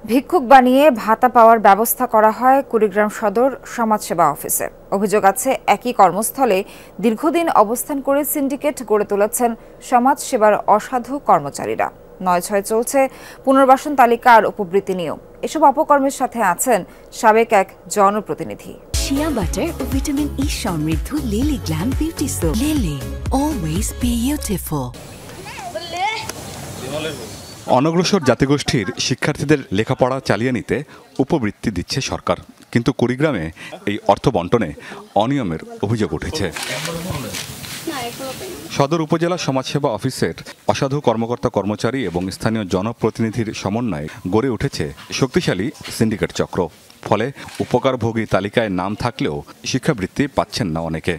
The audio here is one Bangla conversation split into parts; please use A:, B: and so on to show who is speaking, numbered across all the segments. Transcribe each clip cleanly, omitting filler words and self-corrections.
A: ভিক্ষুক বানিয়ে ভাতা পাওয়ার ব্যবস্থা করা হয় কুড়িগ্রাম সদর সমাজসেবা অফিসে। অভিযোগ আছে একই কর্মস্থলে দীর্ঘদিন অবস্থান করে সিন্ডিকেট গড়ে তুলেছেন সমাজসেবার অসাধু কর্মচারীরা। ৯/৬ চলছে পুনর্বাসন তালিকা আর উপবৃত্তি নিয়োগ। এসব অপকর্মের সাথে আছেন সাবেক এক জনপ্রতিনিধি।
B: শিয়া বাটার ও ভিটামিন ই সমৃদ্ধ lily glam beauty soap. Lily, always beautiful.
C: অনগ্রসর জাতিগোষ্ঠীর শিক্ষার্থীদের লেখাপড়া চালিয়ে নিতে উপবৃত্তি দিচ্ছে সরকার, কিন্তু কুড়িগ্রামে এই অর্থ বণ্টনে অনিয়মের অভিযোগ উঠেছে। সদর উপজেলা সমাজসেবা অফিসের অসাধু কর্মকর্তা কর্মচারী এবং স্থানীয় জনপ্রতিনিধির সমন্বয়ে গড়ে উঠেছে শক্তিশালী সিন্ডিকেট চক্র। ফলে উপকারভোগী তালিকায় নাম থাকলেও শিক্ষাবৃত্তি পাচ্ছেন না অনেকে।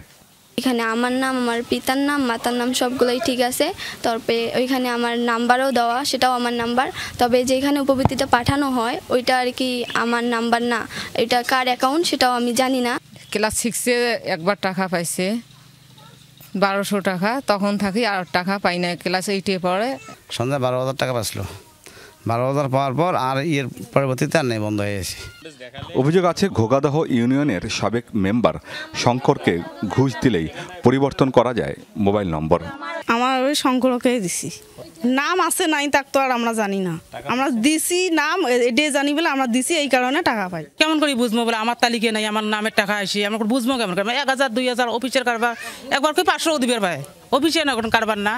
D: এখানে আমার নাম, আমার পিতার নাম, মাতার নাম সবগুলোই ঠিক আছে। তবে ওইখানে আমার নাম্বারও দেওয়া, সেটাও আমার নাম্বার। তবে যেখানে উপবৃত্তিটা পাঠানো হয় ওইটা আর কি আমার নাম্বার না, এটা কার অ্যাকাউন্ট সেটাও আমি জানি না।
E: ক্লাস 6-এ একবার টাকা পাইছে 1200 টাকা, তখন থাকি আর টাকা পাই না। ক্লাস 8-এ পড়ে
F: সন্ধ্যায় 12,000 টাকা পাইছিল। 12,000 পাওয়ার পর আর এর পরবর্তীতে আর নেই, বন্ধ হয়ে গেছে।
C: অভিযোগ আছে ঘোগাদহ ইউনিয়নের সাবেক মেম্বার শঙ্করকে ঘুষ দিলেই পরিবর্তন করা যায় মোবাইল নম্বর।
G: আমার ওই শঙ্করকেই দিছি, নাম আছে নাই তাক তো আর আমরা জানি না। আমরা দিছি নাম এটাই জানি বলে আমরা দিছি, এই কারণে টাকা পাই।
H: কেমন করে বুঝবো বলে আমার তালিকা নাই, আমার নামের টাকা আসি, আমরা বুঝবো কেমন করে? 1000 2000 অফিসের কারবার, একবার কি 500 দিবের ভাই, অফিসে না কোনো কারবার না।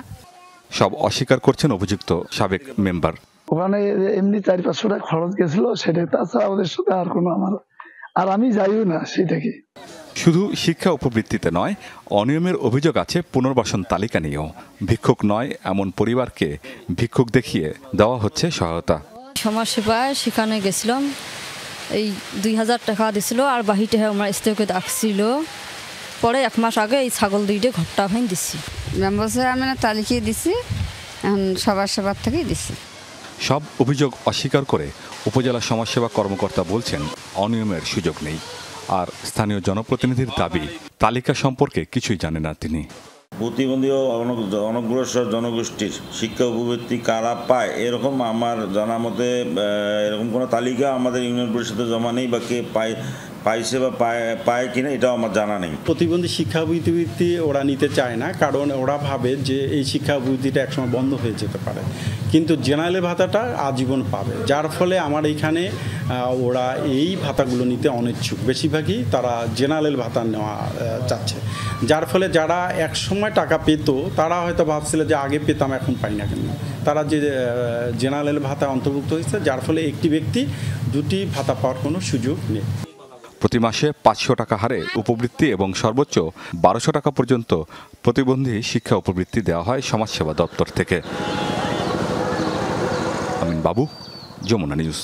C: সব অস্বীকার করছেন অভিযুক্ত সাবেক মেম্বার।
I: ওখানে এমনি 400-500 টাকা খরচ গেছিল, সেটা তাছাড়া ওদের সাথে আর কোনো আর আমি যাইও না সেটাকে।
C: শুধু শিক্ষা উপবৃত্তিতে নয়, অনিয়মের অভিযোগ আছে পুনর্বাসন তালিকা নিয়েও। ভিক্ষুক নয় এমন পরিবারকে ভিক্ষুক দেখিয়ে দেওয়া হচ্ছে সহায়তা।
J: সমাজসেবায় সেখানে গেছিলাম, এই 2000 টাকা দিছিল আর বাহিতে আমার স্ত্রীকে ডাকছিল। পরে 1 মাস আগে এই ছাগল 2টে ঘরটা ভাঙ দিছি।
K: মেম্বারসে আমি তালিকা দিছি, এখন সবার সেবার থেকেই দিছি।
C: সব অভিযোগ অস্বীকার করে উপজেলা সমাজসেবা কর্মকর্তা বলছেন অনিয়মের সুযোগ নেই। আর স্থানীয় জনপ্রতিনিধির দাবি তালিকা সম্পর্কে কিছুই জানে না তিনি।
L: প্রতিবন্ধী ও অনগ্রসর জনগোষ্ঠীর শিক্ষা উপবৃত্তি কারা পায় এরকম আমার জানা মতে এরকম কোনো তালিকা আমাদের ইউনিয়ন পরিষদে জমা নেই, বা কে পাইছে বা পায় কিনা এটাও আমার জানা নেই।
M: প্রতিবন্ধী শিক্ষা উপবৃত্তি ওরা নিতে চায় না, কারণ ওরা ভাবে যে এই শিক্ষা উপবৃত্তিটা একসময় বন্ধ হয়ে যেতে পারে, কিন্তু জেনারেল ভাতাটা আজীবন পাবে। যার ফলে আমার এইখানে ওরা এই ভাতাগুলো নিতে অনিচ্ছুক, বেশিরভাগই তারা জেনারেল ভাতা নেওয়া চাচ্ছে। যার ফলে যারা একসময় টাকা পেত তারা হয়তো ভাবছিল যে আগে পেতাম এখন পাই না কেন, তারা যে জেনারেল ভাতা অন্তর্ভুক্ত হয়েছে, যার ফলে একটি ব্যক্তি 2টি ভাতা পাওয়ার কোনো সুযোগ নেই।
C: প্রতি মাসে 500 টাকা হারে উপবৃত্তি এবং সর্বোচ্চ 1200 টাকা পর্যন্ত প্রতিবন্ধী শিক্ষা উপবৃত্তি দেওয়া হয় সমাজসেবা দপ্তর থেকে। আমিন বাবু, যমুনা নিউজ।